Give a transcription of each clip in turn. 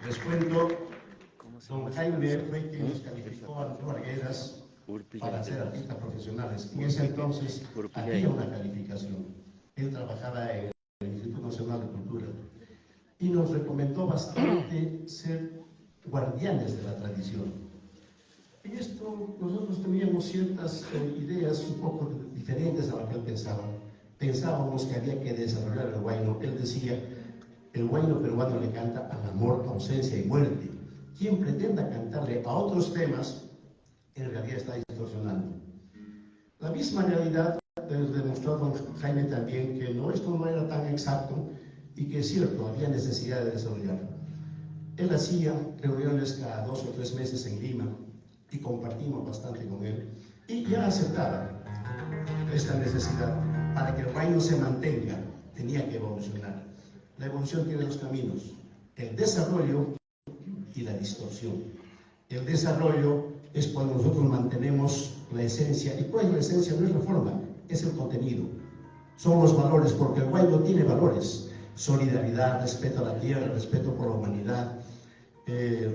Les cuento, don Jaime fue quien nos calificó a los Arguedas para ser artistas profesionales. En ese entonces había una calificación. Él trabajaba en el Instituto Nacional de Cultura y nos recomendó bastante ser guardianes de la tradición. En esto nosotros teníamos ciertas ideas un poco diferentes a lo que él pensaba. Pensábamos que había que desarrollar el huayno. Él decía: el huayno peruano le canta al amor, ausencia y muerte. Quien pretenda cantarle a otros temas, en realidad está distorsionando. La misma realidad demostró don Jaime también que esto no era tan exacto y que es cierto, había necesidad de desarrollarlo. Él hacía reuniones cada 2 o 3 meses en Lima y compartimos bastante con él y ya aceptaba esta necesidad. Para que el huayno se mantenga, tenía que evolucionar. La evolución tiene 2 caminos: el desarrollo y la distorsión. El desarrollo es cuando nosotros mantenemos la esencia. ¿Y cuál es la esencia? No es la forma, es el contenido. Son los valores, porque el huayno tiene valores: solidaridad, respeto a la tierra, respeto por la humanidad,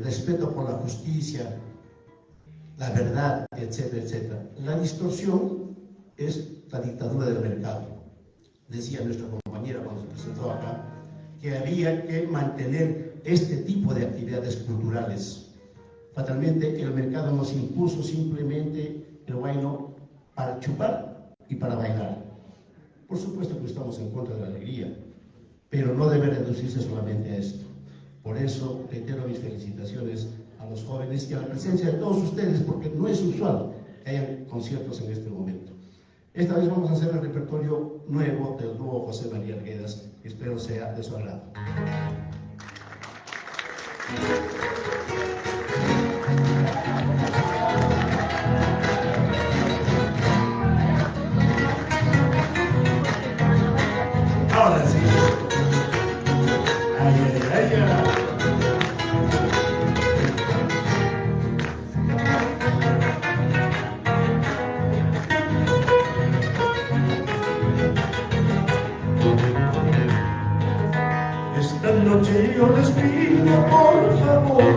respeto por la justicia, la verdad, etcétera, etcétera. La distorsión es la dictadura del mercado. Decía nuestra compañera cuando se presentó acá que había que mantener este tipo de actividades culturales. Fatalmente el mercado nos impuso simplemente el huayno para chupar y para bailar. Por supuesto que estamos en contra de la alegría, pero no debe reducirse solamente a esto. Por eso reitero mis felicitaciones a los jóvenes y a la presencia de todos ustedes, porque no es usual que haya conciertos en este momento. Esta vez vamos a hacer el repertorio nuevo del dúo José María Arguedas, que espero sea de su agrado. Ahora sí. Ay, ay, ay, ay. Esta noche yo les pido por favor,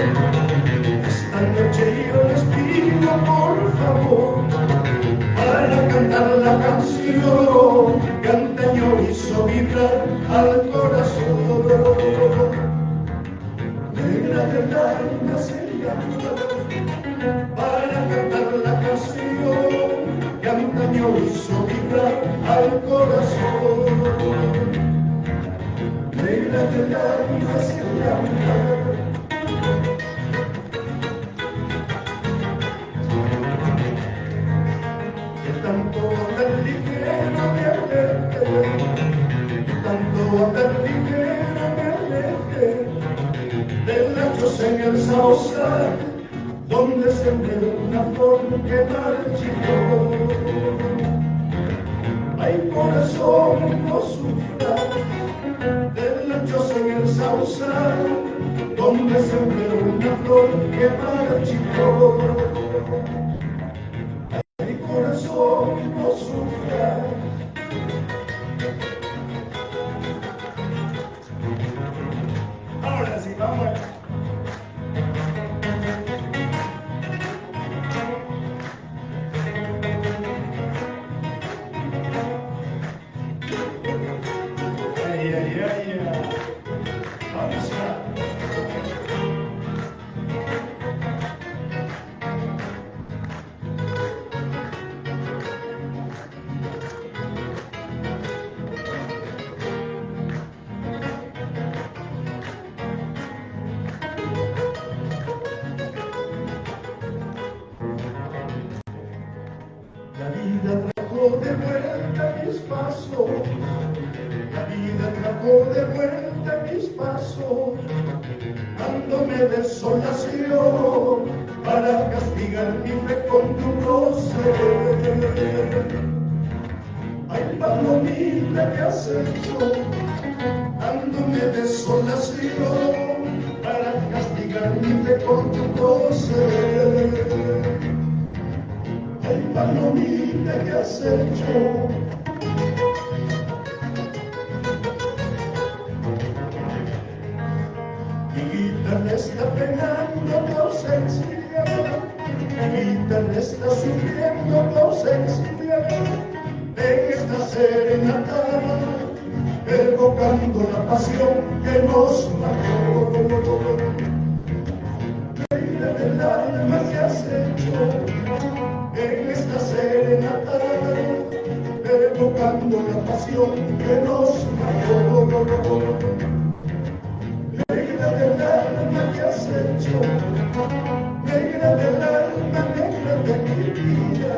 esta noche yo les pido por favor, para cantar la canción que antaño hizo vibrar al corazón. Negra del alma se llama, para cantar la canción que antaño hizo vibrar al corazón. Negra del alma se llama. Que tanto andar ligero me aleje, que tanto andar ligero me aleje, de la choza en el sausal, donde sembré una flor que marchitó. Ay, corazón, no sufras de lechos en el sausal, donde sembré una flor que marchitó. Ay, corazón, no sufras. Ahora sí, vamos. Ay, ay, ay, ay. Vamos a. La vida trajo de vuelta mis pasos, la vida trajo de vuelta mis pasos, dándome desolación para castigar mi fe con tu proceder. Ay, palomita, ¿qué has hecho? Dándome desolación para castigar mi fe con tu proceder. Ay, palomita, ¿qué has hecho? Mi guitarra está penando por ausencia, mi guitarra está sufriendo por ausencia, en esta serenata, evocando la pasión que nos mató. Reina del alma, ¿qué has hecho? En esta serenata, evocando la pasión que nos mató. Negra del alma, ¿qué has hecho? Negra del alma, negra de mi vida.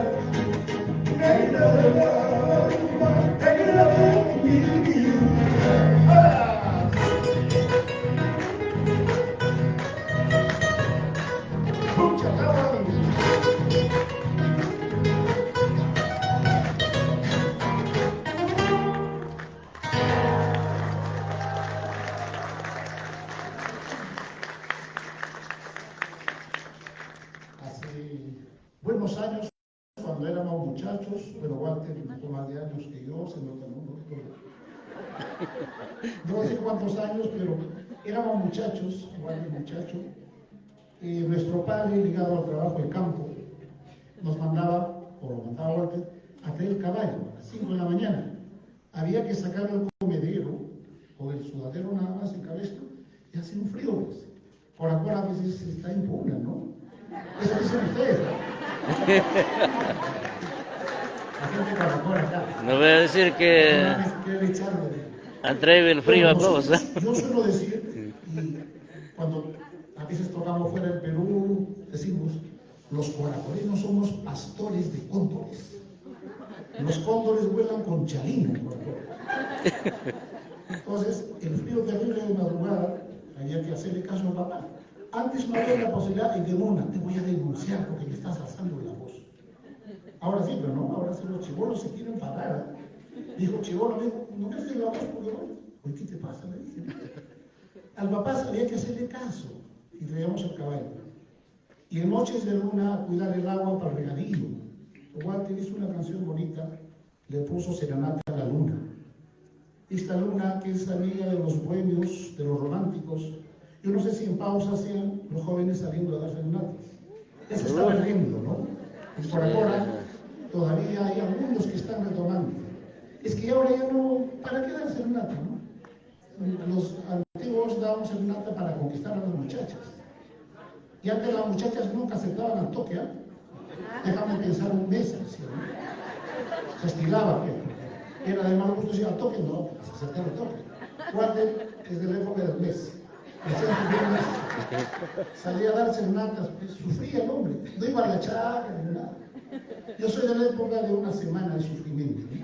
Negra del alma, negra de mi vida. ¡Ah! Mucha calma. Buenos años, cuando éramos muchachos, pero Walter un poco más de años que yo, se nota un poquito. No sé cuántos años, pero éramos muchachos, Walter muchacho. Nuestro padre, ligado al trabajo de campo, nos mandaba, o lo mandaba Walter, a traer el caballo a las 5 de la mañana. Había que sacar el comedero, o el sudadero nada más, el cabestro, y hace un frío, pues. Por ahora a veces está en pugna, ¿no? Eso dicen ustedes, ¿no? No voy a decir que atrae el frío a todos. Yo suelo decir, y cuando a veces tocamos fuera del Perú, decimos, los coracoreños somos pastores de cóndores. Los cóndores vuelan con chalina. Entonces, el frío terrible de madrugada, había que hacerle caso al papá. Antes no había la posibilidad de que una, te voy a denunciar porque me estás alzando la voz. Ahora sí, pero no, ahora sí los chibolos se quieren parar. Dijo chibolo, no me haces la voz porque bueno, oye, ¿qué te pasa? Le dije. Al papá había que hacerle caso y traíamos el caballo. Y en noches de luna, cuidar el agua para el regadío. Walter hizo una canción bonita, le puso serenata a la luna. Esta luna que es amiga de los bohemios, de los románticos. Yo no sé si en pausa sean los jóvenes saliendo a dar serenatas. Ya se está perdiendo, ¿no? Y por ahora todavía hay algunos que están retomando. Es que ahora ya no, ¿para qué dar serenata, no? Los antiguos daban serenata para conquistar a las muchachas. Y antes las muchachas nunca aceptaban al toque, ¿eh? Déjame pensar un mes, ¿sí? Se estilaba, ¿qué? Era de mal gusto decir al toque, no, se aceptaba el toque. Walter es de la época del mes. Salía a dar serenatas, pues, sufría el hombre, no iba a la chaca ni nada. Yo soy de la época de una semana de sufrimiento, ¿no?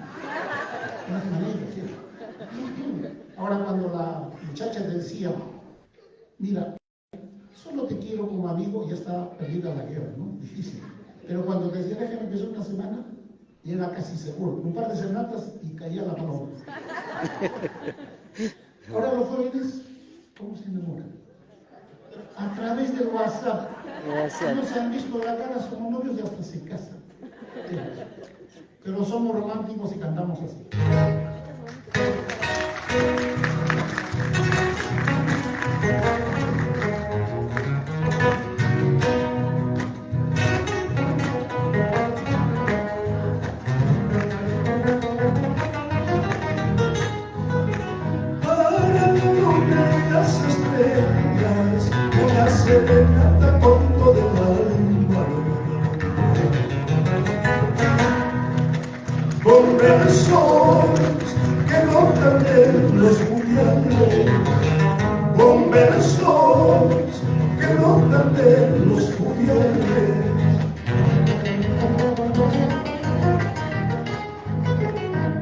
Una semanita, ¿sí? Ahora cuando la muchacha decía, mira, solo te quiero como amigo, ya está perdida la guerra, ¿no? Difícil. Pero cuando decía déjame empezó una semana, y era casi seguro. Un par de serenatas y caía la paloma. Ahora los jóvenes, ¿cómo se enamoran? A través del WhatsApp. No se han visto la cara, somos novios y hasta se casan. Pero somos románticos y cantamos así. Serenata con todo el alma, con versos que notan en los puñales, con versos que notan en los puñales.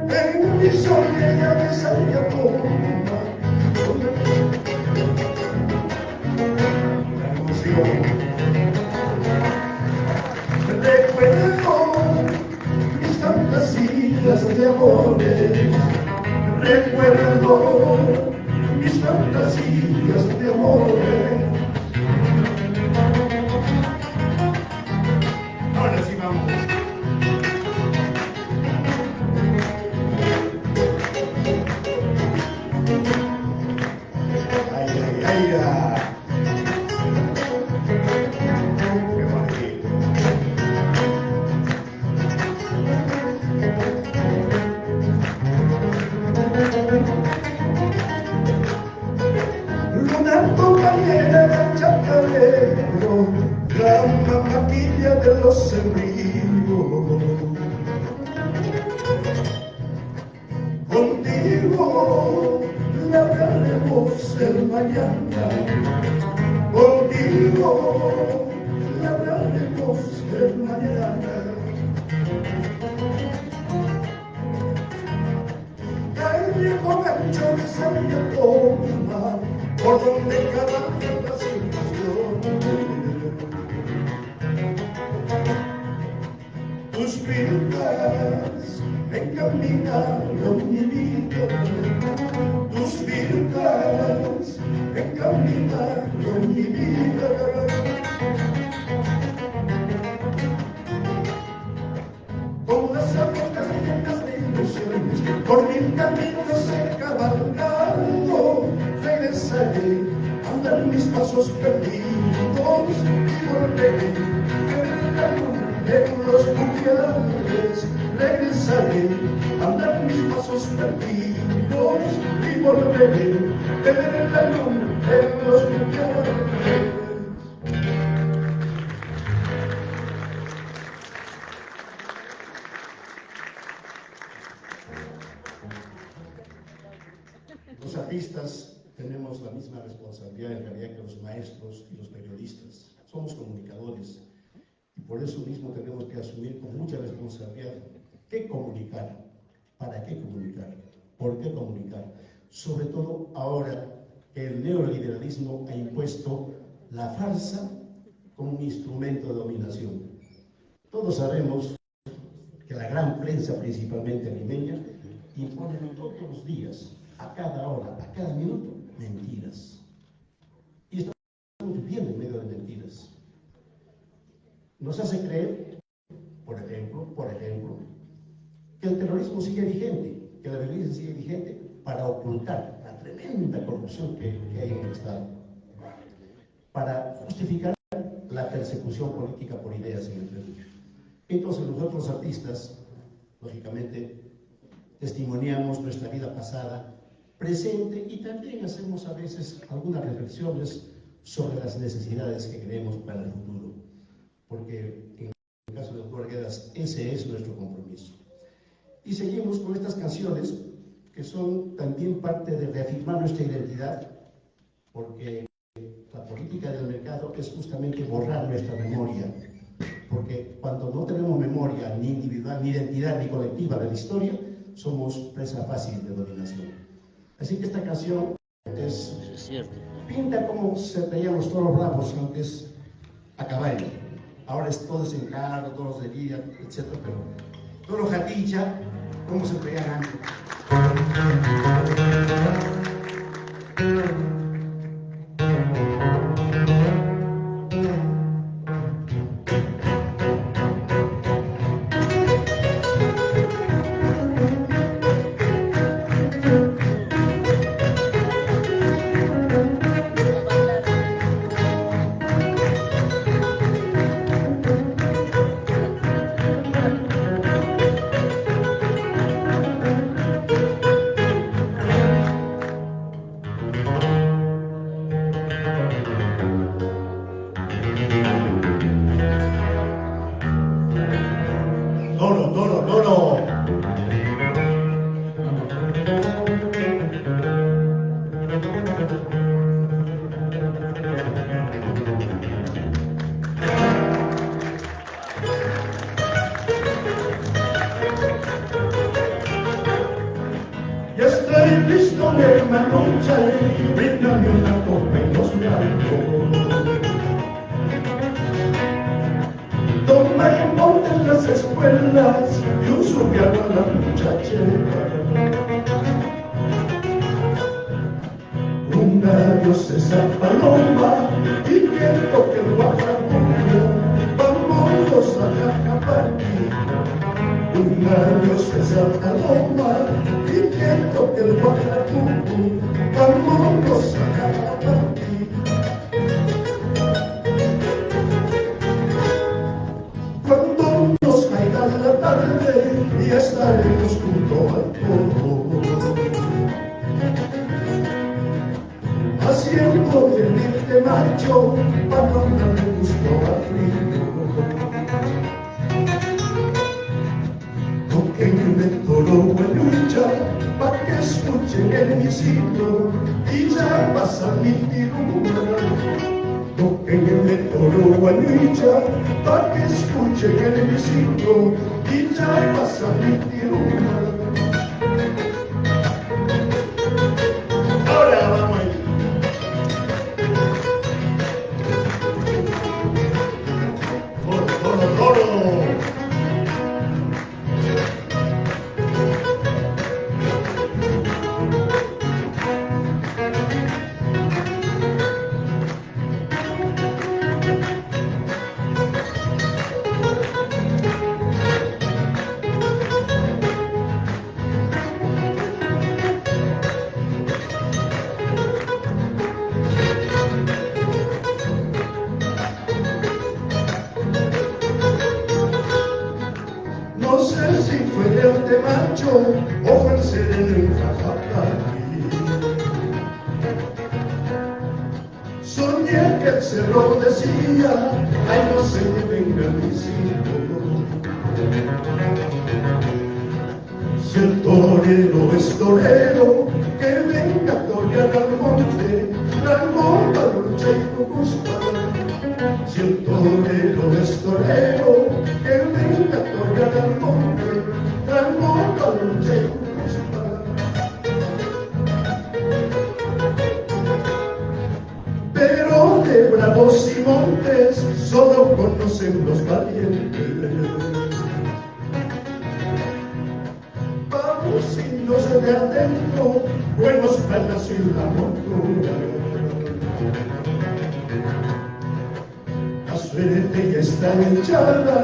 En mi soledad me salía bomba, recuerdo mis fantasías de amores, recuerdo mis fantasías de amores. Ahora sí vamos. Ay, ay, ay, ay. Luna compañera del chacarero, la maravilla de los sembríos. Contigo labraremos el mañana, contigo labraremos el mañana. El viejo gancho de sabia toma, por donde cabalga la ilusión. Tus vidas encaminaron mi vida, tus vidas encaminaron mi vida. Con las apuestas llenas de ilusiones, por mil caminos he cabalgado, regresaré a andar mis pasos perdidos y volveré en los puñales, regresaré a andar mis pasos perdidos y volveré en la luna en los puñales. Los artistas tenemos la misma responsabilidad en realidad que los maestros y los periodistas. Somos comunicadores y por eso mismo tenemos que asumir con mucha responsabilidad qué comunicar, para qué comunicar, por qué comunicar. Sobre todo ahora que el neoliberalismo ha impuesto la farsa como un instrumento de dominación. Todos sabemos que la gran prensa, principalmente limeña, impone todos los días, a cada hora, a cada minuto, mentiras. Y estamos viviendo en medio de mentiras. Nos hace creer, por ejemplo, que el terrorismo sigue vigente, que la violencia sigue vigente para ocultar la tremenda corrupción que hay en el Estado, para justificar la persecución política por ideas en el Perú. Entonces nosotros artistas, lógicamente, testimoniamos nuestra vida pasada, presente y también hacemos a veces algunas reflexiones sobre las necesidades que creemos para el futuro, porque en el caso de Oscar Arguedas ese es nuestro compromiso. Y seguimos con estas canciones que son también parte de reafirmar nuestra identidad, porque la política del mercado es justamente borrar nuestra memoria, porque cuando no tenemos memoria ni individual, ni identidad, ni colectiva de la historia, somos presa fácil de dominación. Así que esta canción es pinta cómo se veían los toros bravos antes a caballo. Ahora es todo en carro, toros de guía, etc. Pero toro jatilla, cómo se veían antes. Toro, toro, toro. Ya estoy listo, mi hermano, bríndame una copa y los blancos. Toma en monte en las escuelas y un subiano a la muchachera. Una diosa paloma y viento que guajabulla, vámonos a Jacaparqui. Una diosa paloma y viento que guajabulla, vámonos a Jacaparqui. Cuando nos caiga la tarde y estaremos junto al polvo, haciendo de macho para no darle gusto al frío. Toquenme toro buenucha pa' que escuchen el misito y ya pasa mi tirura. Toquenme toro buenucha pa' que escuchen el misito y ya pasa mi tirura. Ahora vamos ahí. Toro, toro, toro. No sé si fue el de macho o fue el sereno en Jacaparqui. Soñé que el cerro decía, ay no se me venga mis hijos. Si el torero es torero, que venga a torear al monte, Ramón, Balucha y Cucuzpa. Si el torero es torero, que venga a torear al monte, Ramón, Balucha y Cucuzpa. Pero de bravos y montes solo conocen los valientes. Vamos indios de adentro, buenos palas y la montura. La suerte ya está echada,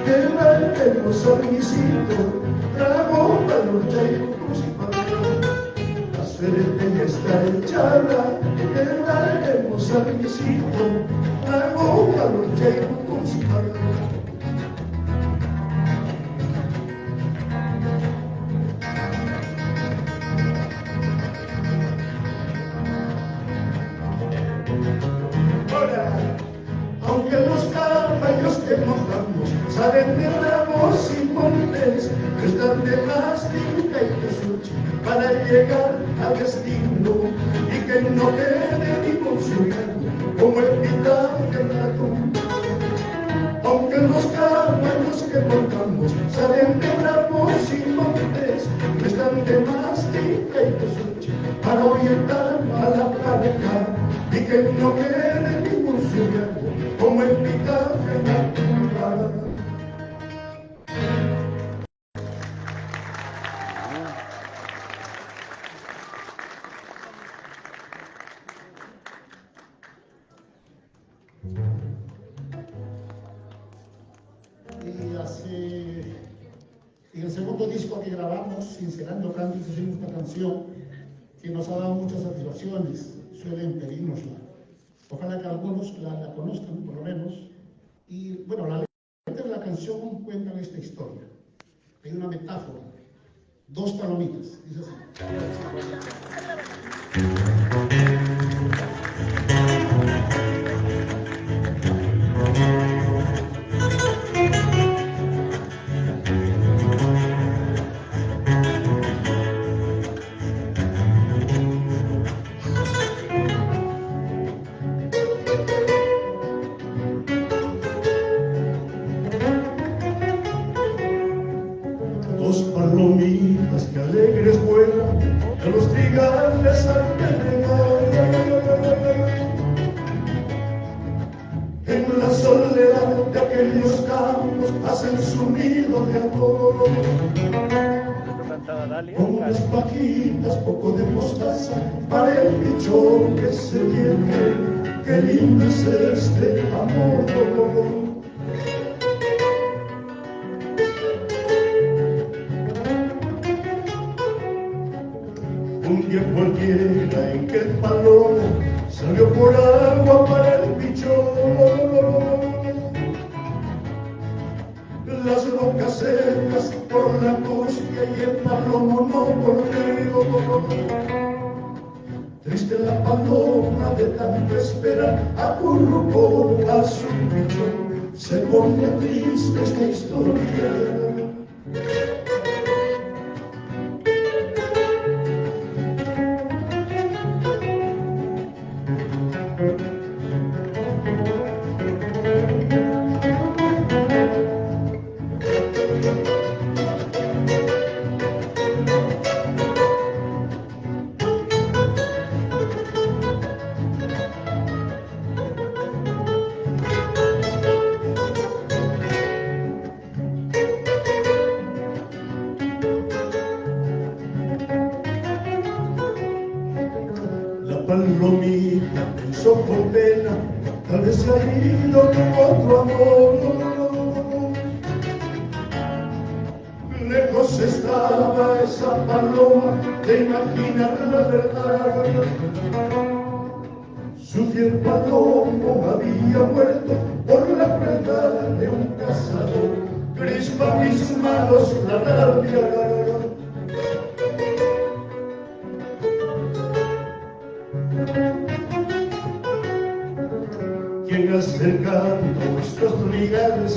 que valemos al misito, bravo, Balucha y Cucuzpa. La suerte ya está echada, que valemos al misito, bravo, Balucha y Cucuzpa. Ahora, aunque los caballos que montamos saben de bravos y montes, están de plástica y de sushi para llegar al destino y que no quede ni con su hijo como el pitaje en la tumba. Aunque los caballos que montamos saben de bravos y montes, están de plástica y de sushi para orientar a la pareja y que no quede ningún sujeto como epitafio en la tumba. En el segundo disco que grabamos, Sincerando Canto, hicimos una canción que nos ha dado muchas satisfacciones, suelen pedírnosla. Ojalá que algunos la conozcan, por lo menos. Y bueno, la letra de la canción cuenta esta historia. Hay una metáfora, dos palomitas, dice así. Dos palomitas que alegres vuelan a los trigales alrededor. En la soledad de aquellos campos hacen su nido de amor. Con unas pajitas, poco de mostaza para el pichón que se viene. Qué lindo es este amor. Un día cualquiera en que el palomo salió por agua para el pichón. Las rocas secas por la angustia y el palomo no volvió. Triste la paloma de tanto esperar, acurrucó a su pichón. Se pone triste esta historia. Palomita pensó por pena, tal vez se ha ido con otro amor. Lejos estaba esa paloma de imaginar la verdad. Su fiel palomo había muerto por la crueldad de un cazador. Crispa mis manos la rabia. ¿Quién acercando estos trigales?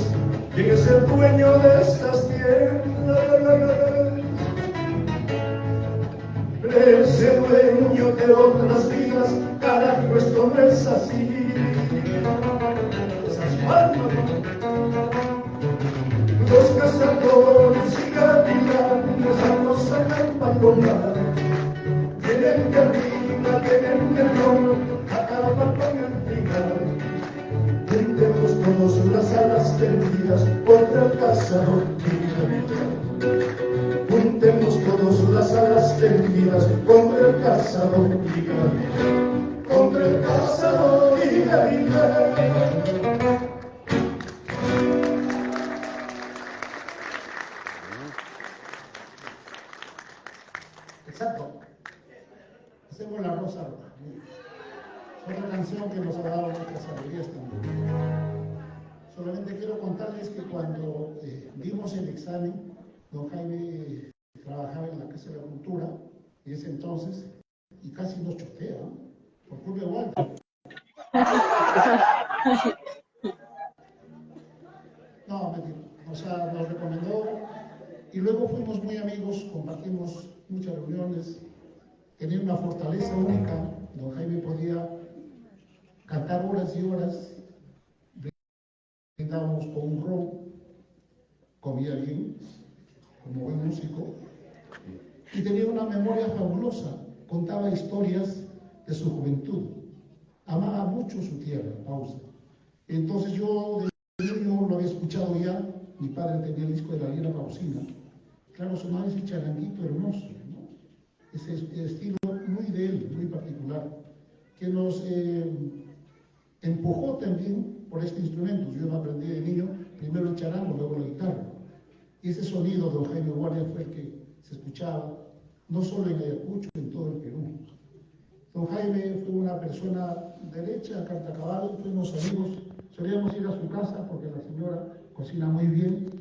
¿Quién es el dueño de estas tierras? Ese dueño de otras vidas, carajo, esto no es así. Esas palmas, los cazadores y gavilanes nos sacan palomar. Tienen que arriba, tienen que no, acaban con el trigal. Brindemos todos las alas tendidas contra el cazador y juntemos todos las alas tendidas contra el cazador y contra el cazador y Exacto. Hacemos la rosa roja. Otra canción que nos ha dado muchas alegrías también. Solamente quiero contarles que cuando dimos el examen, don Jaime trabajaba en la Casa de la Cultura en ese entonces y casi nos chotea, ¿no? Por culpa de Walter. No, mentira. O sea, nos recomendó y luego fuimos muy amigos, compartimos muchas reuniones, tenía una fortaleza única. Don Jaime podía cantar horas y horas, brindábamos con un ron, comía bien, como buen músico, y tenía una memoria fabulosa, contaba historias de su juventud. amaba mucho su tierra, Pausa. Entonces yo de niño lo había escuchado ya, mi padre tenía el disco de la Lira Pausina. Claro, sonaba ese charanguito hermoso, ¿no? Ese estilo muy de él, muy particular, que nos empujó también por este instrumento. Yo lo aprendí de niño, primero el charango, luego la guitarra. Y ese sonido de don Jaime Guardia fue el que se escuchaba, no solo en Ayacucho, en todo el Perú. Don Jaime fue una persona derecha, carta cabal, fuimos amigos, solíamos ir a su casa porque la señora cocina muy bien,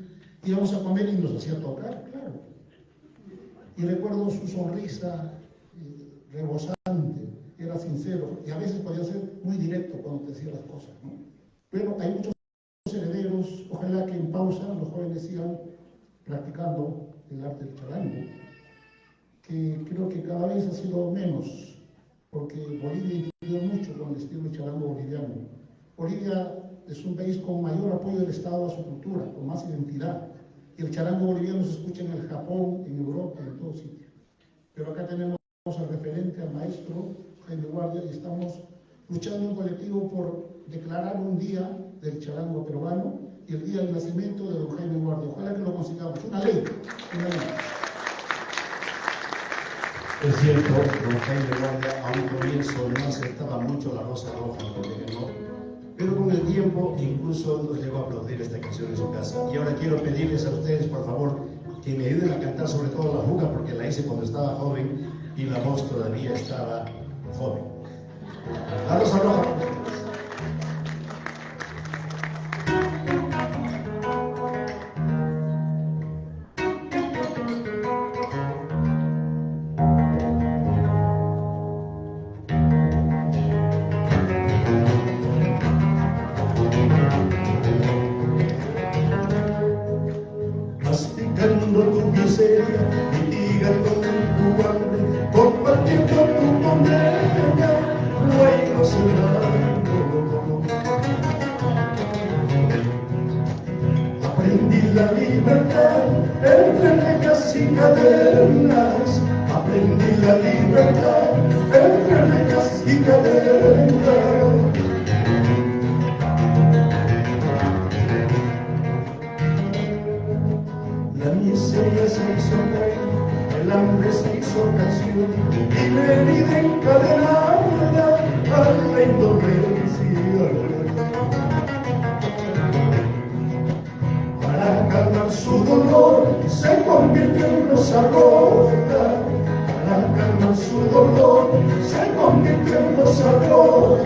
íbamos a comer y nos hacía tocar, claro. Y recuerdo su sonrisa rebosante, era sincero, y a veces podía ser muy directo cuando te decía las cosas, ¿no? Pero hay muchos herederos, ojalá que en Pausa los jóvenes sigan practicando el arte del charango, que creo que cada vez ha sido menos, porque Bolivia influyó mucho con el estilo de charango boliviano. Bolivia es un país con mayor apoyo del Estado a su cultura, con más identidad, y el charango boliviano se escucha en el Japón, en Europa, en todo sitio. Pero acá tenemos al referente, al maestro Jaime Guardia, y estamos luchando en colectivo por declarar un día del charango peruano y el día del nacimiento de don Jaime Guardia. Ojalá que lo consigamos. Una ley. Una ley. Es cierto, don Jaime Guardia a un comienzo no aceptaba mucho la Rosa Roja, pero con el tiempo incluso nos llegó a aplaudir esta canción en su casa. Y ahora quiero pedirles a ustedes, por favor, que me ayuden a cantar sobre todo la fuga, porque la hice cuando estaba joven y la voz todavía estaba joven. La Rosa Roja. Masticando tu miseria, mitigando tu hambre, compartiendo tu condena, no hay más aprendí la libertad entre rejas y cadenas, aprendí la libertad entre rejas y cadenas. La miseria se hizo rey, el hambre se hizo canción, y la herida encadenada a la indolencia. Para calmar su dolor se convirtió en rosa roja. Para calmar su dolor se convirtió en rosa roja.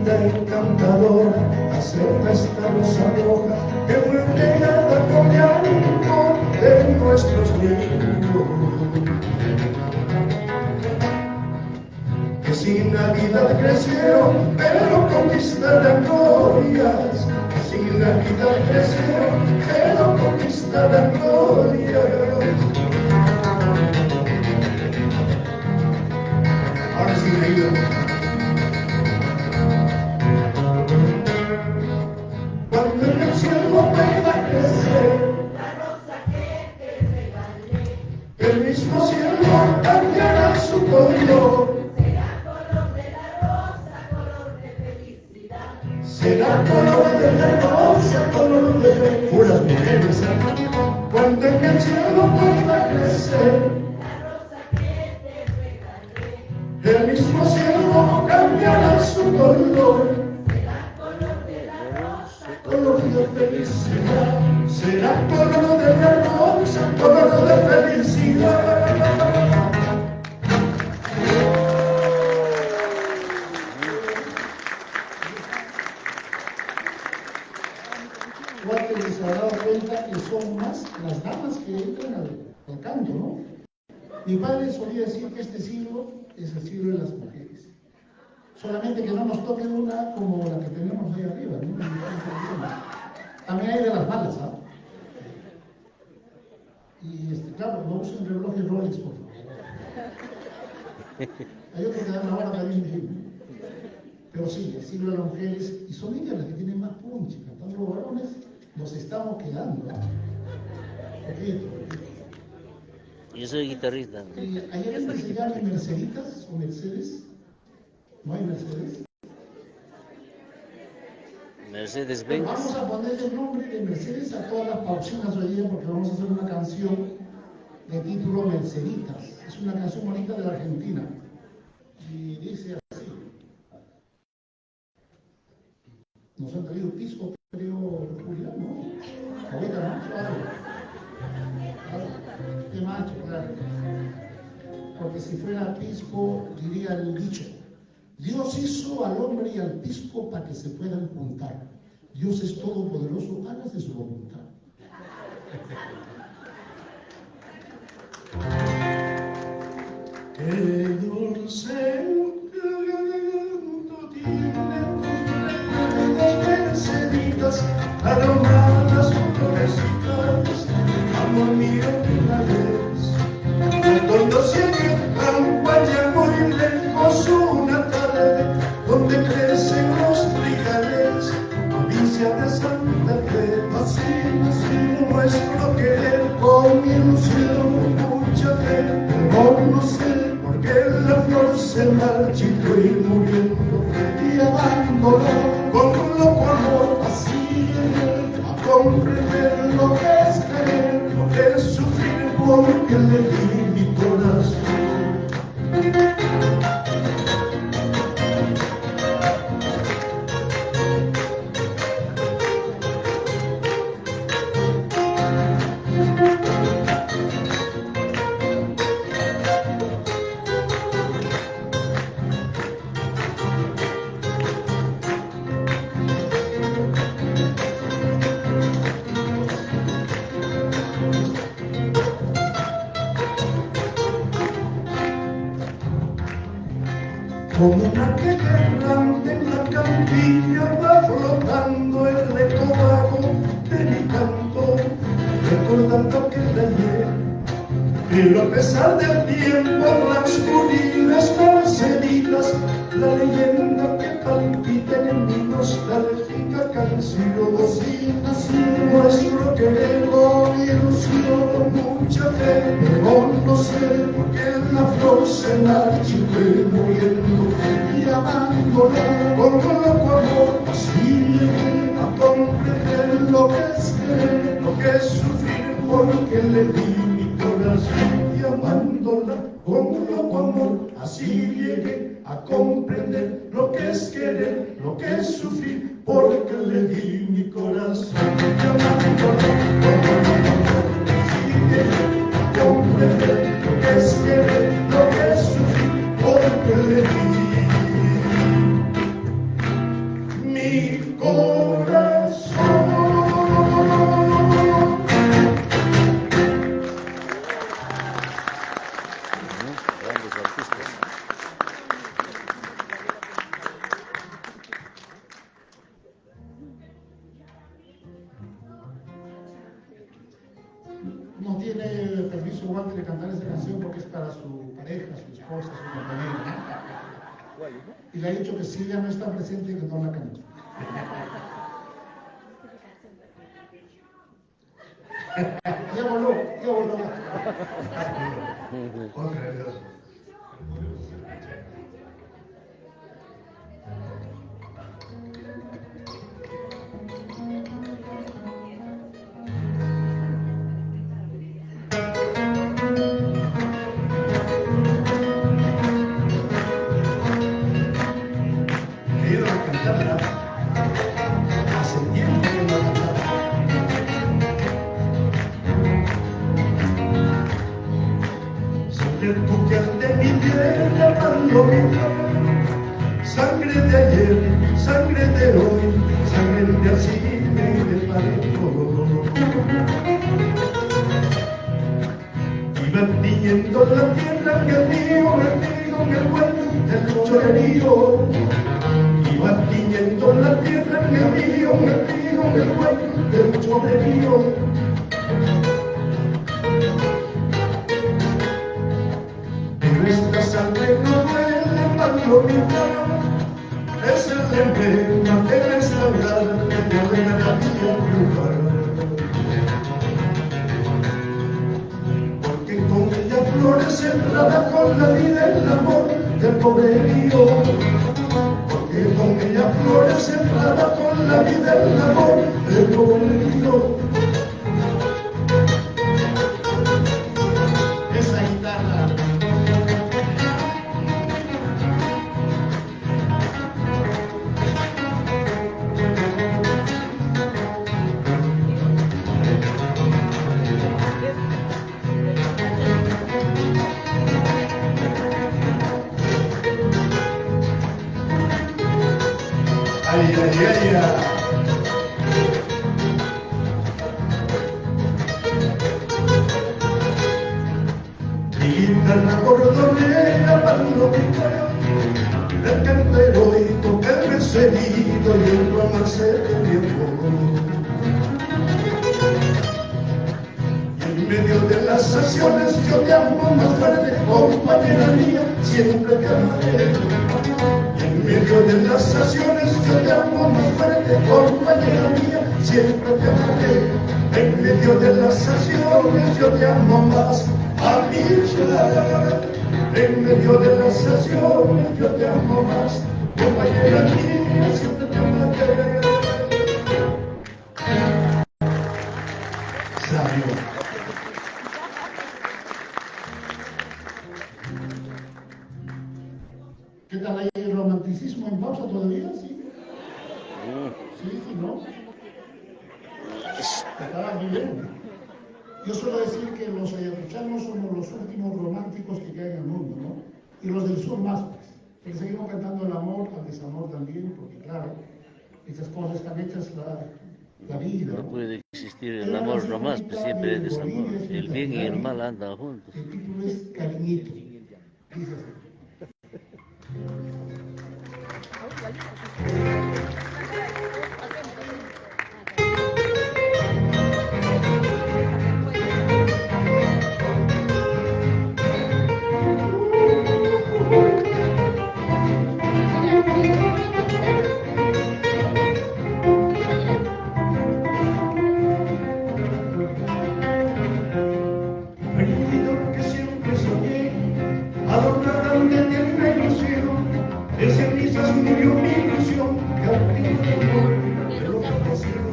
Encantador, acerca esta rosa roja que fue pegada con llanto de nuestros niños, que sin Navidad crecieron, pero conquistaron glorias, que sin Navidad crecieron, pero conquistaron glorias. Ahora sí me ayuda. Cuando en el cielo pueda crecer la rosa que te regalé, el mismo cielo cambiará su color. Será color de la rosa, color de felicidad. Será color de la rosa, color de felicidad. Puras mujeres, cuando en el cielo pueda crecer la rosa que te regalé, el mismo cielo cambiará su color. Color de felicidad, será color de la rosa, color de felicidad. Igual que les habrá dado cuenta que son más las damas que entran al canto, ¿no? Mi padre solía decir que este siglo es el siglo de las mujeres. Solamente que no nos toque una como la que tenemos ahí arriba, ¿no? También hay de las malas, ¿sabes? Y claro, no usen relojes Rolex, por favor. Hay otros que dan la hora también bien. Pero sí, el siglo de las mujeres, y son ellas las que tienen más punch. Cantando los varones, nos estamos quedando. Poquito. Yo soy guitarrista. Ayer les enseñaron Merceditas o Mercedes. ¿No hay Mercedes? Mercedes-Benz. Vamos a ponerle el nombre de Mercedes a todas las pausinas hoy día porque vamos a hacer una canción de título Merceditas. Es una canción bonita de la Argentina. Y dice así. Nos han traído pisco, creo, Julián, ¿no? Ahorita, ¿no? Claro. Qué macho, claro. Porque si fuera pisco, diría el dicho. Dios hizo al hombre y al pisco para que se puedan juntar. Dios es todopoderoso, hágase su voluntad. Qué dulce viento tiene tus recuerdos merceditas, aromadas florecitas, amor mío una vez. Cuando sigue campaña muy lejos una tarde, donde crecen los trigales, provincia de Santa Fe, así nuestro querer, con ilusión, mucha fe, no sé por qué la flor se marchitó y muriendo, y abandonó con loco amor, así a comprender lo que es querer, lo que es sufrir, porque le di mi corazón. Como una que errante en la campiña va flotando el eco vago de mi canto, recordando aquel ayer. Pero a pesar del tiempo transcurrido, las Merceditas, la leyenda que palpita en mi nostálgica canción. Así nuestro querer, con ilusión, mucha fe, pero no sé por qué la flor se marchitó muriendo y abandonó con loco amor. Así llegué a comprender lo que es querer, lo que es sufrir, porque le di mi corazón y amándola con loco amor. Así llegué a comprender lo que es querer, lo que es sufrir, porque le di mi corazón y amándola con loco amor. Así llegué a comprender lo que es querer, lo que es sufrir, porque le di mi corazón. Grandes artistas. No tiene permiso Walter de cantar esa canción porque es para su pareja, su esposa, su compañera. Y le ha dicho que si ella no está presente, que no la cante. Ya voló, ya voló. Otra vez. Quiero cantarla. Hace tiempo que no la cantaba. Sangre tuya de mi piel llamándome, sangre de ayer, sangre de hoy, sangre de así de parejo. Iba niña tiñendo la tierra que el río, que el cuerpo del chorerío. Iba tiñendo la tierra que el río, que el cuerpo del chorerío. Pero esta sangre no duele para lo mitad, es el emblema de la estandarte que ordena la vida triunfar. Porque con ella florece entrada con la vida el amor del pobrerío. Porque con ella florece entrada con la vida el amor del pobrerío. Esa guitarra. Ay, ay, ay, ay. Mi guitarra cordonera para lo que del canto heroico que me he seguido y el amarse de tiempo. Y en medio de las acciones yo te amo más fuerte, compañera mía, siempre te amaré. En medio de las acciones yo te amo más fuerte, compañera mía, siempre te amaré. En medio de las acciones yo te amo más, amiga. En medio de las acciones yo te amo más, compañera mía, siempre te amaré. Sabio. ¿Qué tal ahí el romanticismo en pausa todavía? ¿Sí? Sí, ¿no? Está muy bien. Yo suelo decir que los ayacuchanos somos los últimos románticos que hay en el mundo, ¿no? Y los del sur más, pues. Pero seguimos cantando el amor, el desamor también, porque claro, estas cosas están hechas la vida. No puede existir el amor nomás, pues siempre hay desamor. El bien y el mal andan juntos. El título es Cariñito. Dice así. Que siempre soñé, adornar ante eterna ilusión, de cenizas murió mi ilusión, que al fin de amor de lo que ha sido.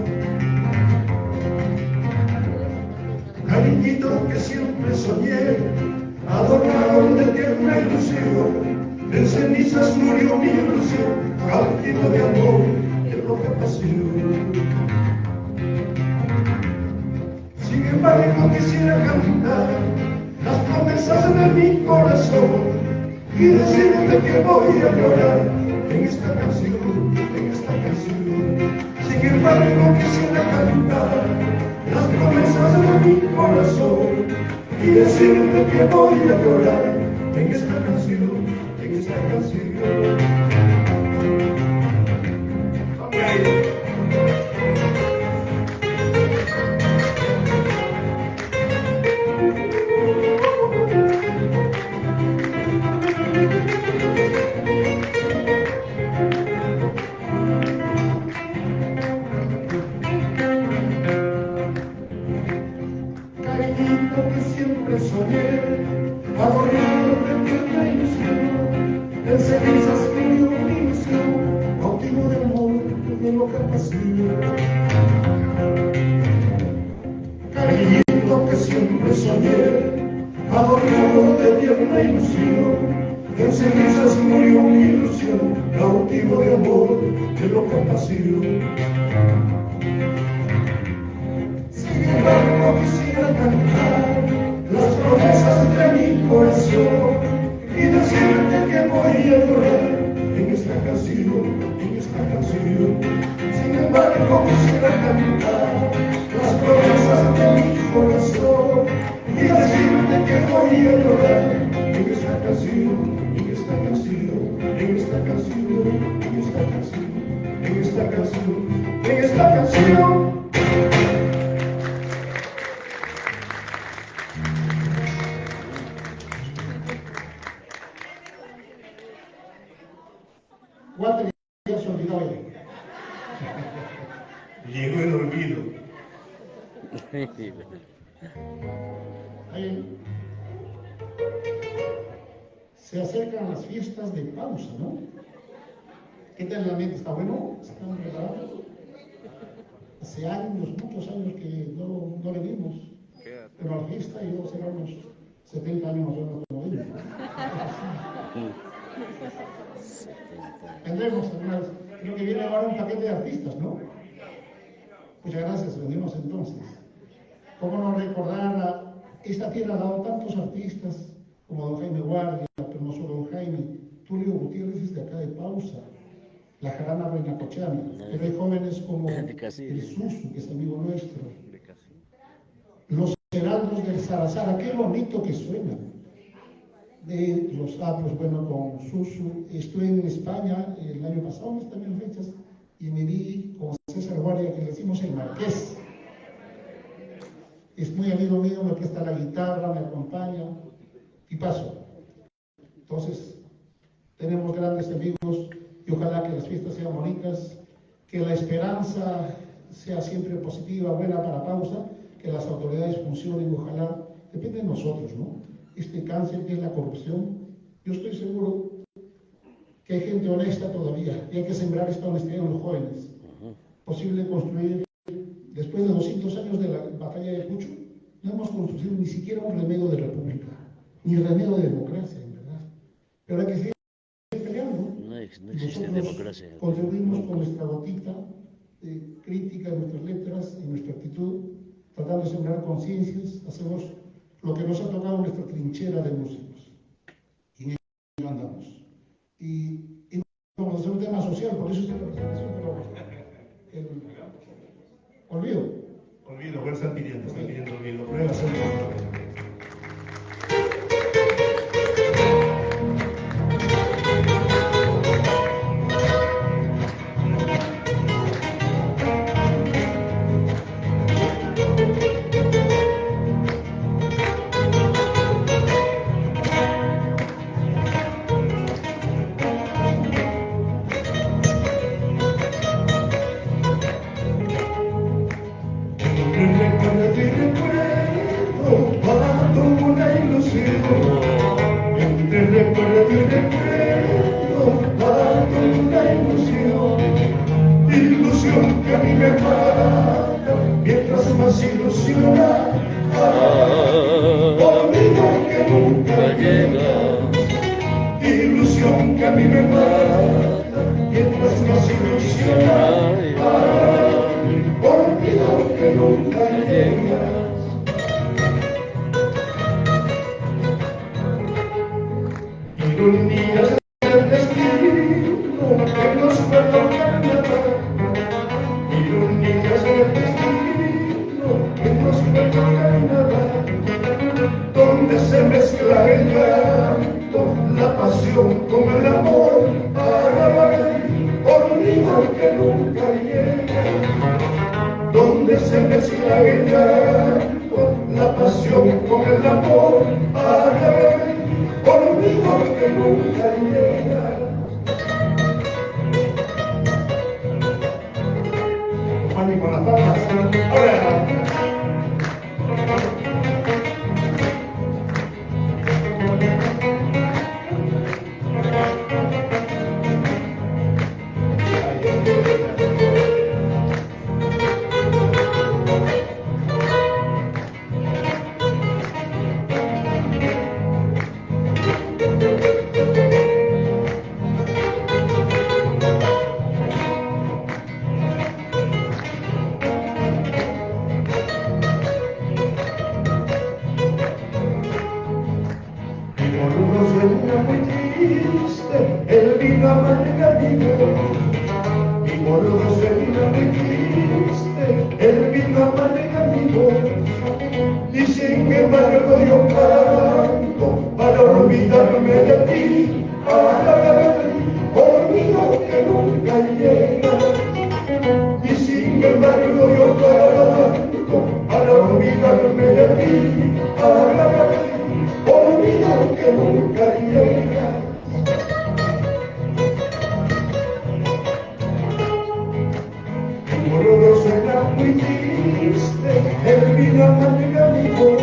Cariñito que siempre soñé, adornaron de eterna ilusión, de cenizas murió mi ilusión, cautivo de amor, de loca pasión. Sin embargo quisiera cantar las promesas de mi corazón y decirte que voy a llorar en esta canción, en esta canción. Sin embargo quisiera cantar las promesas de mi corazón y decirte que voy a llorar en esta canción, en esta canción. Okay. Cariñito que siempre soñé, adorando de tierna ilusión, en cenizas canción, en esta canción, en esta canción, en esta canción. Walter ya se olvidó ya. Llegó el olvido. Ahí. Se acercan las fiestas de pausa, ¿no? ¿Qué tal la mente? ¿Está bueno? ¿Están preparados? Hace años, muchos años que no le vimos. Pero a la fiesta yo será unos 70 años más o menos que no vimos. Tendremos, hermanos. Creo que viene ahora un paquete de artistas, ¿no? Muchas gracias, venimos entonces. ¿Cómo no recordar a esta tierra ha dado tantos artistas como don Jaime Guardia, pero no solo don Jaime, Tulio Gutiérrez es de acá de Pausa, la jarana Reinacochana, pero hay jóvenes como el Susu, que es amigo nuestro, los heraldos del Zarazara, qué bonito que suena. De los pues bueno, con Susu, estuve en España el año pasado, también fechas, y me vi con César Guardia, que le decimos el Marqués. Es muy amigo mío, me presta la guitarra, me acompaña, y paso. Entonces, tenemos grandes amigos, y ojalá que las fiestas sean bonitas, que la esperanza sea siempre positiva, buena para Pausa, que las autoridades funcionen, ojalá, depende de nosotros, ¿no? Este cáncer que es la corrupción, yo estoy seguro que hay gente honesta todavía, y hay que sembrar esta honestidad en los jóvenes. Posible construir, después de 200 años de la batalla de Pucho, no hemos construido ni siquiera un remedio de república, ni remedio de democracia, en verdad. Pero hay que seguir peleando. No existe democracia. Contribuimos con nuestra gotita de crítica en nuestras letras, en nuestra actitud, tratando de sembrar conciencias, hacemos lo que nos ha tocado en nuestra trinchera de músicos. Y en ello andamos. Y vamos a hacer un tema social, por eso es la presentación, pero olvido. Olvido, bueno, están pidiendo olvido. Prueba a hacerlo. Ilusión que a mí me mata, mientras más ilusiona, olvido que nunca llega. Ilusión que a mí me mata, mientras más ilusiona, olvido que nunca llega. Ironías del destino que nos fue tocando. Ironías del destino que nos fue tocando. Donde se mezcla el llanto, la pasión con el amor. Olvido que nunca llega. Donde se mezcla el llanto, la pasión con el amor. Olvido que nunca llega. Juan y con las palmas. Ahora. El vino amargadito, y por los sueños muy triste, el vino amargadito, y sin embargo yo canto para olvidarme de ti, termina amarga mi voz,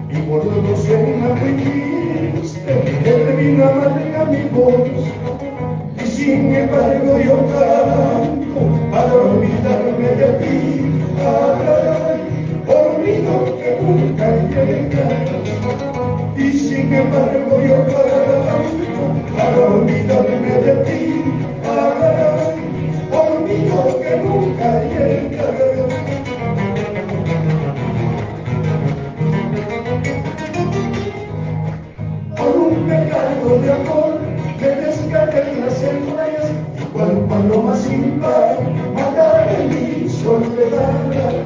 y por no ser una triste, que termina amarga mi voz, y sin embargo yo canto para olvidarme de ti. Ay, olvido que nunca llegas, y sin embargo yo canto para olvidarme de ti. Ay, olvido que nunca llegas. Por un pecado de amor me descargué en las entrañas, cual paloma sin par, matar en mi soledad,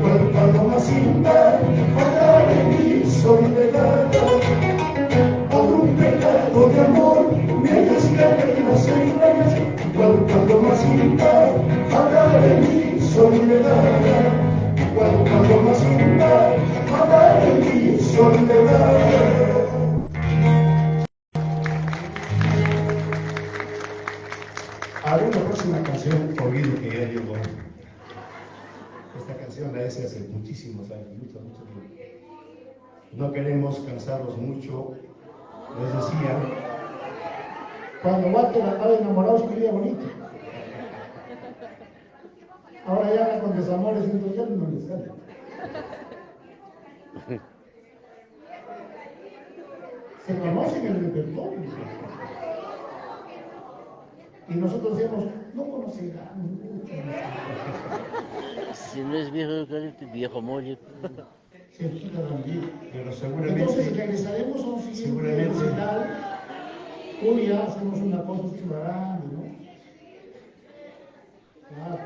cual paloma sin par, matar en mi soledad. Por un pecado de amor me descargué en las entrañas, cual paloma sin par, matar en mi soledad, cual paloma sin par, matar en mi soledad. Haré una próxima canción, Olvido que ya llegó. Esta canción la hice hace muchísimos años, muchos años. No queremos cansarlos mucho. Les decía, Cuando Walter estaba enamorado escribía bonito. Ahora ya anda con desamores, entonces ya no le sale. Se conocen el repertorio. Y nosotros decimos, no conocerán mucho. Si no es viejo eucalipto, viejo mole. Se quita también. pero seguramente, Entonces regresaremos a un siguiente recital. Cuya hacemos una cosa churrarán, ¿no? Claro.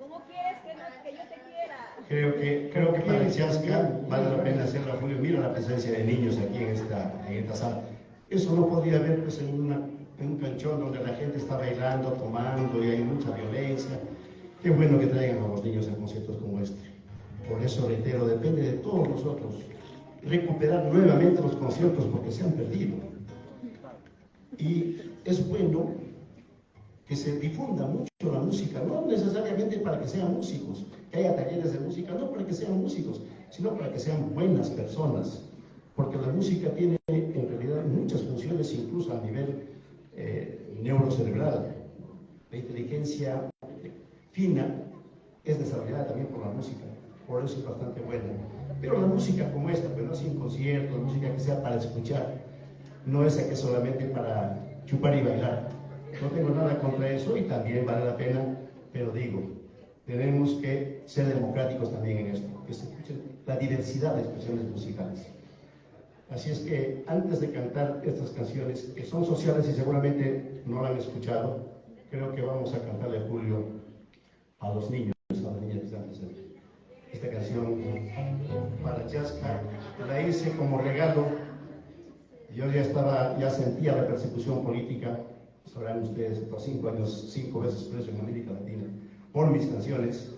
¿Cómo quieres que yo te quiera? creo que para Chasca vale la pena hacerla, Julio. Mira la presencia de niños aquí en esta sala. Eso no podría haber pues, en un canchón donde la gente está bailando, tomando y hay mucha violencia. Qué bueno que traigan a los niños a conciertos como este. Por eso reitero, depende de todos nosotros recuperar nuevamente los conciertos porque se han perdido. Y es bueno que se difunda mucho la música, no necesariamente para que sean músicos, que haya talleres de música, no para que sean músicos, sino para que sean buenas personas, porque la música tiene en realidad muchas funciones, incluso a nivel neurocerebral. La inteligencia fina es desarrollada también por la música, por eso es bastante buena. Pero la música como esta, pues no sin conciertos, música que sea para escuchar, no es que solamente para chupar y bailar. No tengo nada contra eso y también vale la pena, pero digo, tenemos que ser democráticos también en esto, que se escuchen la diversidad de expresiones musicales. Así es que antes de cantar estas canciones, que son sociales y seguramente no la han escuchado, creo que vamos a cantarle a Julio a los niños, a las niñas que están presentes. Esta canción para Chasca la hice como regalo. Yo ya sentía la persecución política, sabrán ustedes, por 5 años, 5 veces preso en América Latina, por mis canciones.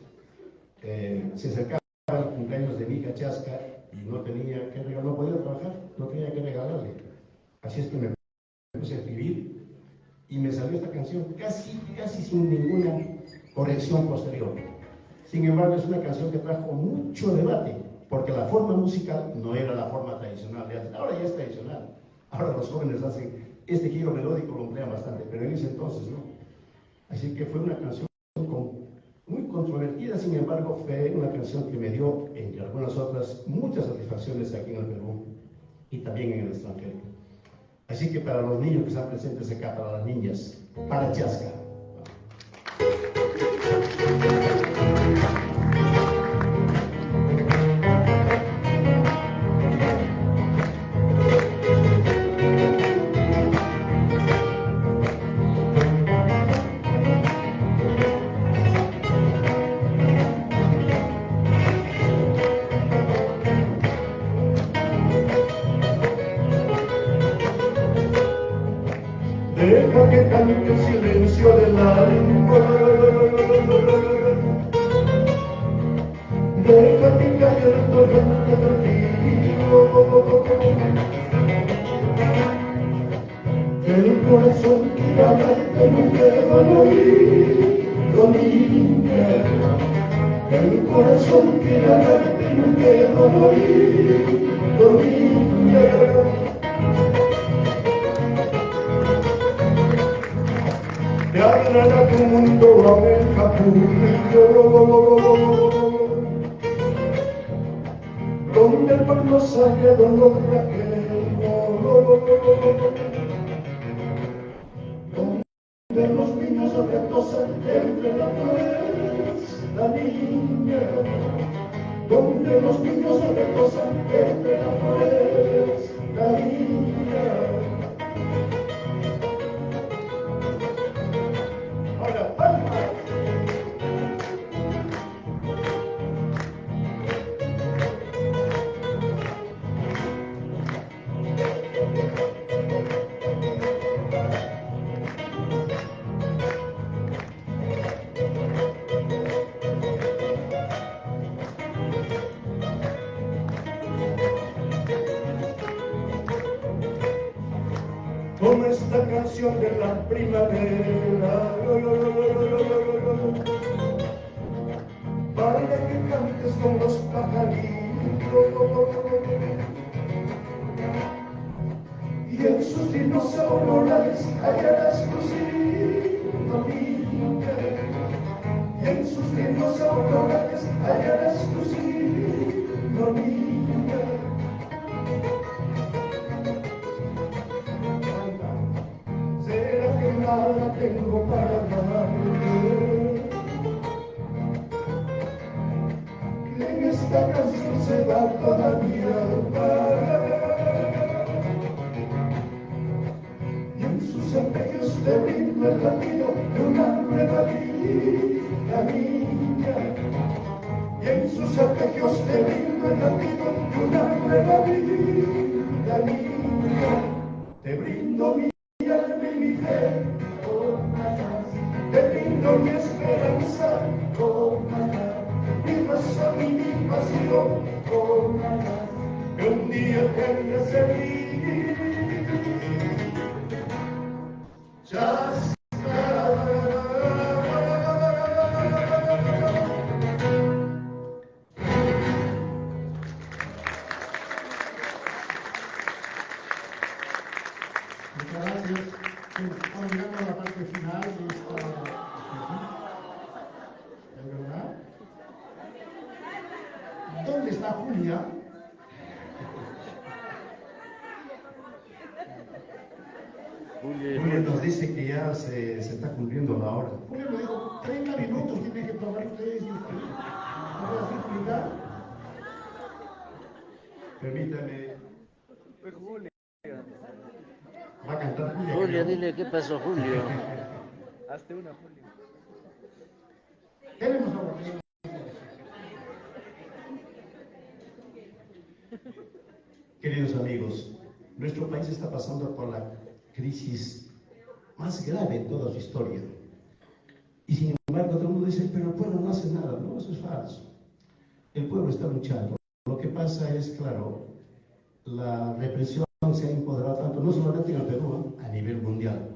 Se acercaba el cumpleaños de mi hija Chasca y no tenía que regalar, no podía trabajar, no tenía que regalarle. Así es que me puse a escribir y me salió esta canción casi sin ninguna corrección posterior. Sin embargo, es una canción que trajo mucho debate, porque la forma musical no era la forma tradicional de antes. Ahora ya es tradicional. Ahora los jóvenes hacen este giro melódico, lo emplean bastante, pero en ese entonces no. Así que fue una canción muy controvertida, sin embargo, fue una canción que me dio, entre algunas otras, muchas satisfacciones aquí en el Perú y también en el extranjero. Así que para los niños que están presentes acá, para las niñas, para Chasca. Deja que cante el silencio del alma, deja que calle el torrente del río, que el corazón que habla que no puedo oír, lo niña, el corazón que ganaste no quiero morir, niña. Te hablará tu mundo a ver capullo, donde el pueblo sabe dolor de aquel dolor, donde los niños se retosan entre las flores, la niña, donde los niños se retosan entre las flores, la niña. Ahora, palmas. Como esta canción de la primavera, para que cantes con los pajaritos, y en sus trinos aurorales hallarás tu niña, y en sus trinos aurorales hallarás tu niña. ¿Será que nada tengo para darte? En esta canción se va toda mi alma, y en sus arpegios te brindo el latido de una nueva vida, niña. Y en sus arpegios te brindo el latido de una nueva vida, niña. Te brindo mi alma y mi fe, te brindo mi esperanza, mi razón y mi pasión, que un día te hace feliz. Ya Muchas gracias. Estamos llegando a la parte final de esta exposición. ¿Es verdad? ¿Dónde está Julia? Julia nos dice que ya se está cumpliendo la hora. Julio me dijo, 30 minutos tienen que tomar ustedes. ¿No voy a explicar? Permítame. Va a cantar Julia. Julio, dile qué pasó, Julio. Hazte una, Julio. Tenemos la oportunidad. Queridos amigos, nuestro país está pasando por la crisis más grave en toda su historia. Y sin embargo, todo el mundo dice, pero el pueblo no hace nada. No, eso es falso. El pueblo está luchando. Lo que pasa es, claro, la represión se ha empoderado tanto, no solamente en el Perú, a nivel mundial.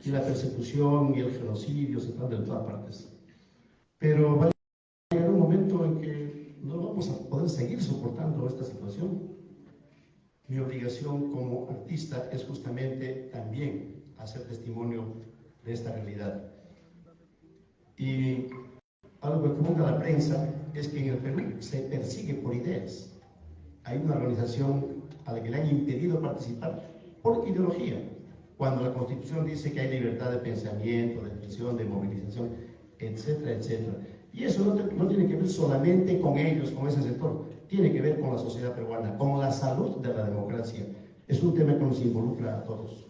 Y la persecución y el genocidio se están en todas partes. Pero va a llegar un momento en que no vamos a poder seguir soportando esta situación. Mi obligación como artista es justamente también hacer testimonio de esta realidad. Y algo que comunica la prensa es que en el Perú se persigue por ideas. Hay una organización a la que le han impedido participar por ideología, cuando la Constitución dice que hay libertad de pensamiento, de expresión, de movilización, etcétera, etcétera. Y eso no tiene que ver solamente con ellos, con ese sector, tiene que ver con la sociedad peruana, con la salud de la democracia. Es un tema que nos involucra a todos.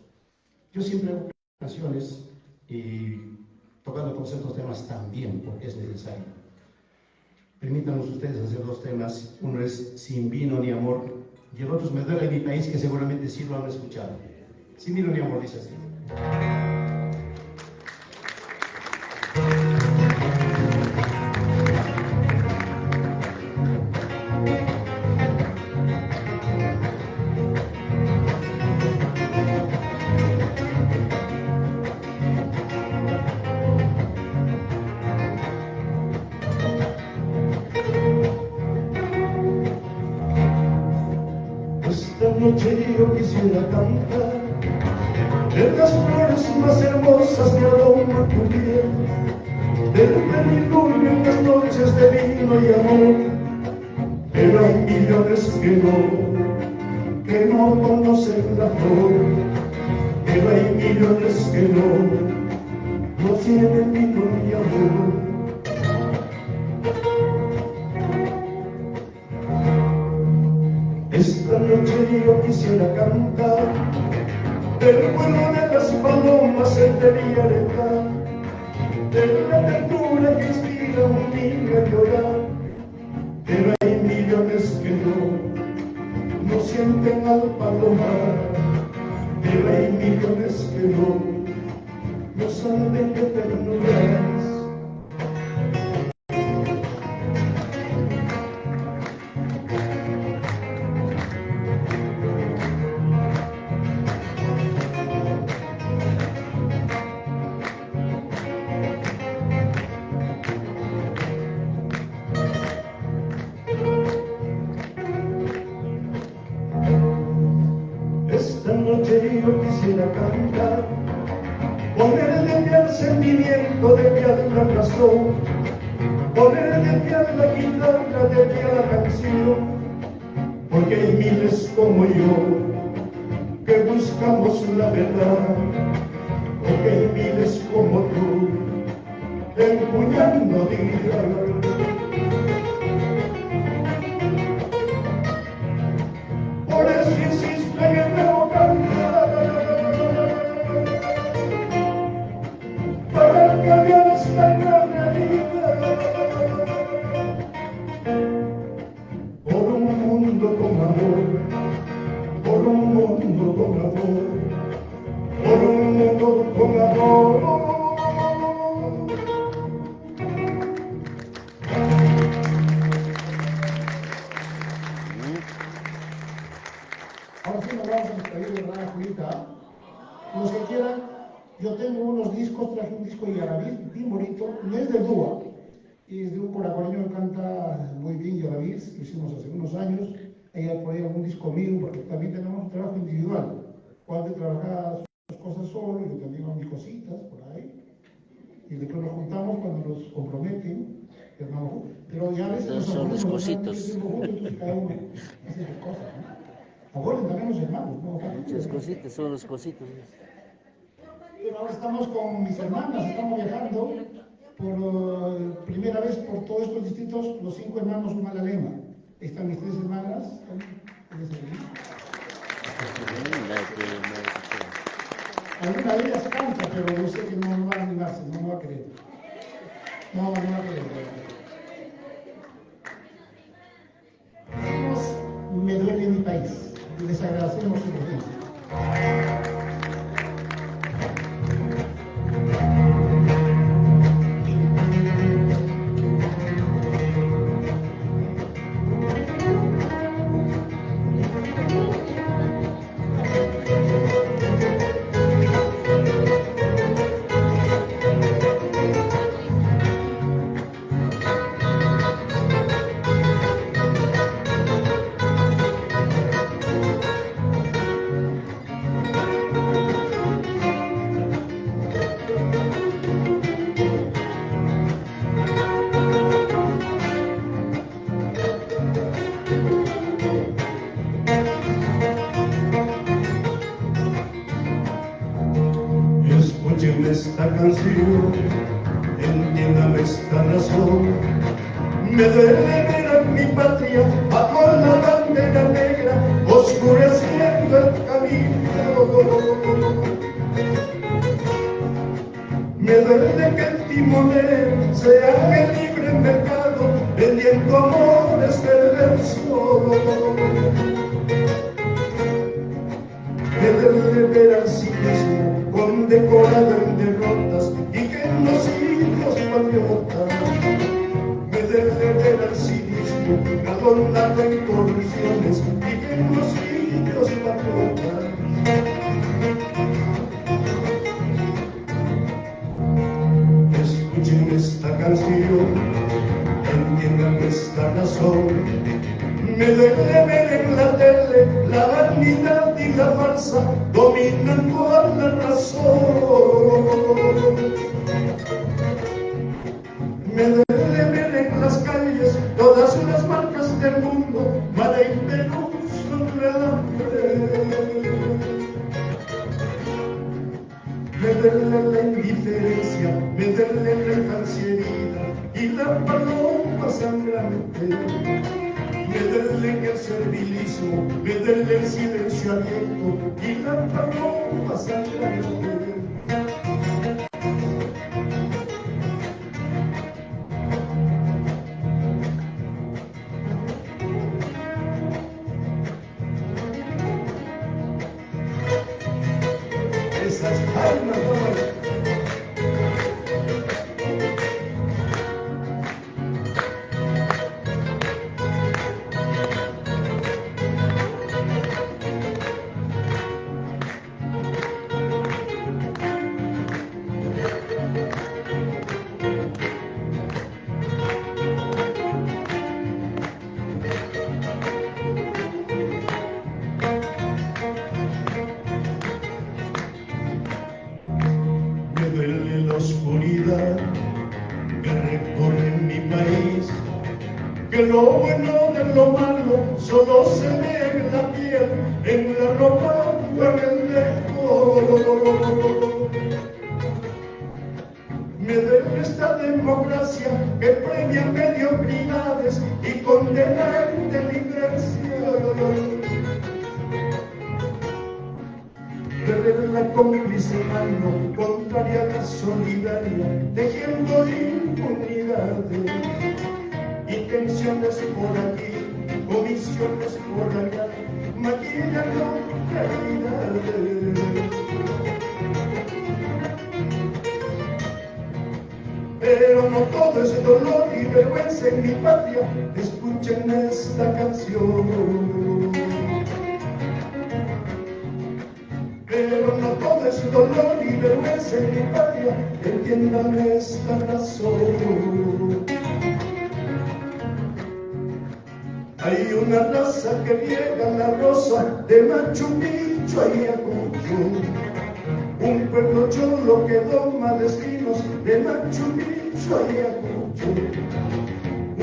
Yo siempre hago canciones y tocando todos estos temas también, porque es necesario. Permítanos ustedes hacer dos temas. Uno es Sin vino ni amor, y el otro es Me duele mi país, que seguramente sí lo han escuchado. Sin vino ni amor dice así. noche yo quisiera cantar de las flores más hermosas que aroma tu piel, del plenilunio en las noches de vino y amor, pero hay millones que no conocen la flor, pero hay millones que no tienen vino y amor. Esta noche yo quisiera cantar del vuelo de las palomas en Villareta, de la ternura que inspira un niño a llorar, pero hay millones que no sienten al palomar, pero hay millones que no saben qué ternura es. Esta noche yo quisiera cantar, ponerle pie al sentimiento, de pie a la razón, ponerle pie a la guitarra, de pie a la canción, porque hay miles como yo que buscamos la verdad, porque hay miles como tú empuñando vida. Por eso insisto en el nuevo cantar, para cambiar esta gran realidad, por un mundo con amor, por un mundo con amor, por un mundo con amor. Ahora sí nos vamos a despedir de Rana Julita. Los que quieran, yo tengo unos discos, traje un disco de Yarabí, bien bonito, no es de Dúa, y es de un coracoreño que canta muy bien Yarabí, lo hicimos hace unos años. Ella por ahí algún disco mío, porque también tenemos un trabajo individual. Juan trabaja sus cosas solo, yo también hago mis cositas por ahí, y después nos juntamos cuando nos comprometen, pero ya a veces nos son los cositos. entonces cada uno hace sus cosas, ¿no? Abuelo, también los hermanos, ¿no? Muchas cositas, son los cositos. Pero ahora estamos con mis hermanas, estamos viajando por primera vez por todos estos distritos, los 5 hermanos Humalalema. Ahí están mis 3 hermanas. Alguna de ellas canta, pero yo sé que no va a animarse, no va a querer. No va a querer. Me duele mi país. Y les agradecemos su presencia. Escuchen esta canción, entiendan esta razón. Me duele ver a mi patria bajo la bandera negra, oscureciendo el camino. Me duele que el timonel sea el libre mercado, vendiendo amores del verso. Me duele ver al cinismo condecorado en derrotas y que en los siglos patriotas. Me duele ver al cinismo adornado en corrupciones y que en los siglos patriotas. Escuchen esta canción, entiendan esta razón. Me duele ver en la tele la vanidad y la farsa dominando a la razón. Me duele ver en las calles todas las marcas del mundo, Mala y Perú sobre el hambre. Me duele la indiferencia, me duele la infancia herida y la paloma sangrante. Me duele el servilismo, me duele el silencio abierto y la paloma sangrante. Esas almas me duele la oscuridad que recorre mi país, que lo bueno de lo malo solo se ve en la piel, en la ropa o en el decoro. Me duele esta democracia que premia mediocridades y condena inteligencia. De ver la cómplice mano contraria a la solidaria, tejiendo impunidades y tensiones por aquí, comisiones por allá, maquillando realidades. Pero no todo es dolor y vergüenza en mi patria, escuchen esta canción. Pero no todo es dolor y vergüenza en mi patria, entiendan esta razón. Hay una raza que riega la rosa de Machu Picchu y Ayacucho, un pueblo cholo que doma destinos de Machu Picchu y Ayacucho,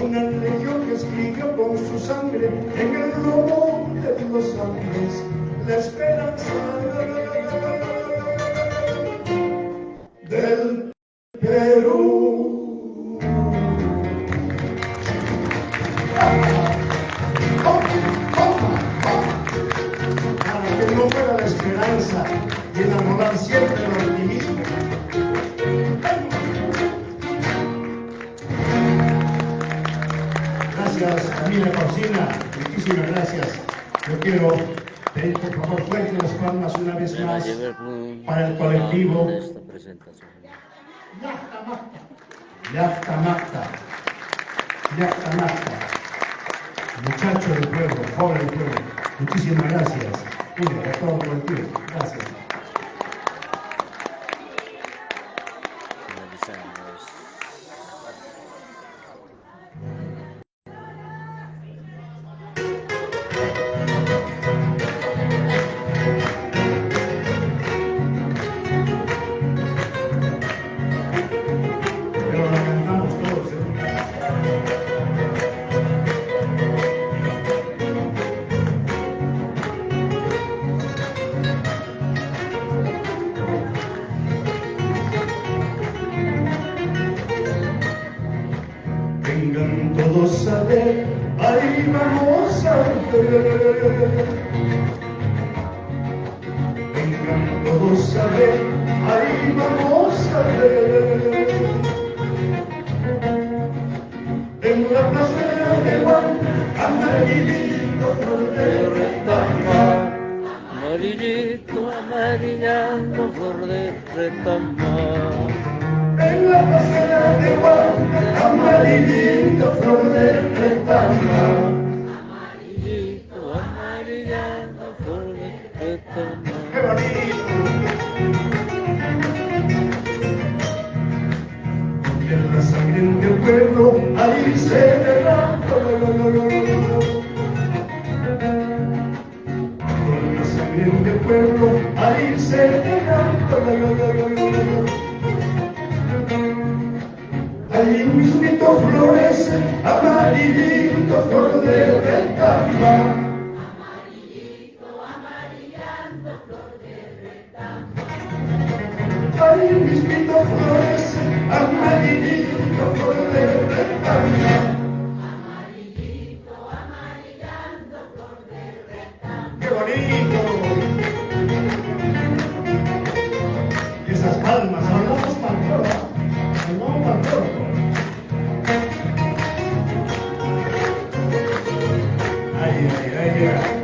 una legión que escribió con su sangre en el lomo de los Andes la esperanza del Perú. Para que no fuera la esperanza y enamorar siempre el optimismo. Gracias, Camila Cocina, muchísimas gracias. Yo quiero pedir por favor fuerte las palmas una vez más para el colectivo Yactamacta, muchacho del pueblo, joven del pueblo. Muchísimas gracias. Mire, a todo el colectivo. Gracias. Pero la cantamos todos, ¿eh? Vengan todos a ver, ahí vamos a ver. Vengan todos a ver, ahí vamos a ver. En la plaza de Juan, amarillito flor de retama. Amarillito, amarillando flor de retama. En la plaza de Juan, amarillito flor de retama. Amarillito, amarillando flor de retama. ¡Qué bonito! En la sangre del pueblo, ahí se derrama. Allí mismito florece, amarillito, flor de retamba. Allí mismito florece, amarillito, flor de retamba. ¡Qué bonito! Esas palmas, Hablamos pantora, hablamos pantora. ay, ay, ay, ay.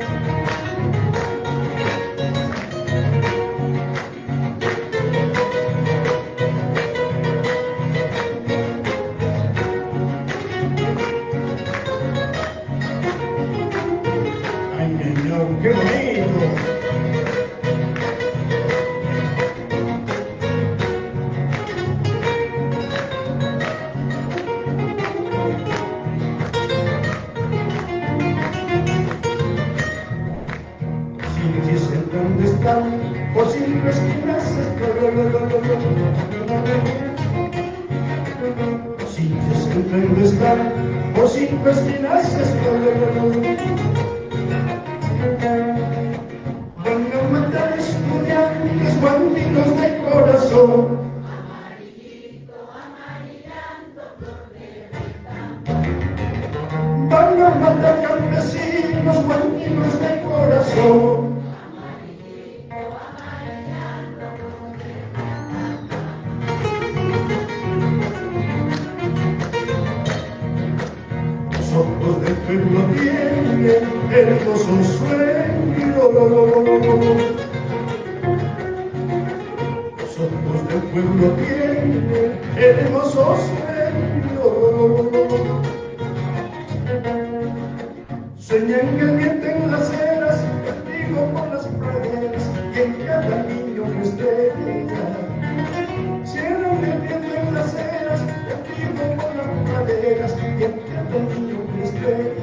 Ay, señor, qué bonito. Si dicen dónde están, por cinco esquinas si dicen dónde están, por cinco esquinas van a matar estudiantes guandinos de corazón. Van a matar campesinos guandinos de corazón. Los ojos del pueblo tienen hermosos sueños. Los ojos del pueblo tienen hermosos sueños. Sueñan que mienten las eras, el trigo por las praderas, y en cada niño una estrella. Sueñan que mienten las eras, el trigo por las praderas, y en cada niño una estrella.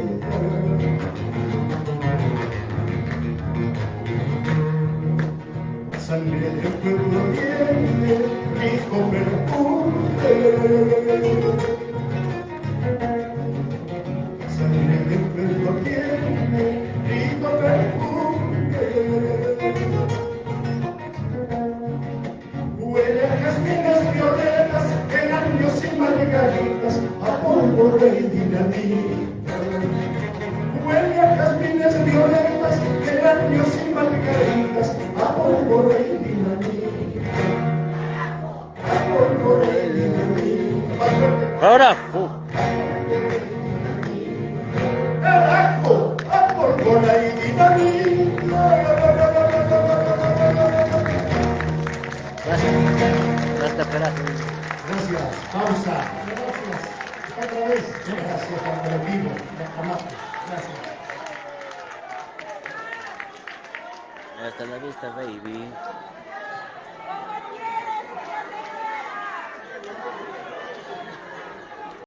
Sangre del pueblo tiene rico perfume. Sangre del pueblo tiene rico perfume. Huele a jazmines, violetas, geranios y margaritas, a pólvora y dinamita. Huele a jazmines, violetas, geranios y margaritas, a pólvora y dinamita. A pólvora y dinamita. Ahora. Carajo, a pólvora y dinamita. Gracias. Gracias, Perazo. Gracias. Pausa. Gracias. Otra vez. Gracias al colectivo. Jamás. Gracias. Hasta la vista, baby.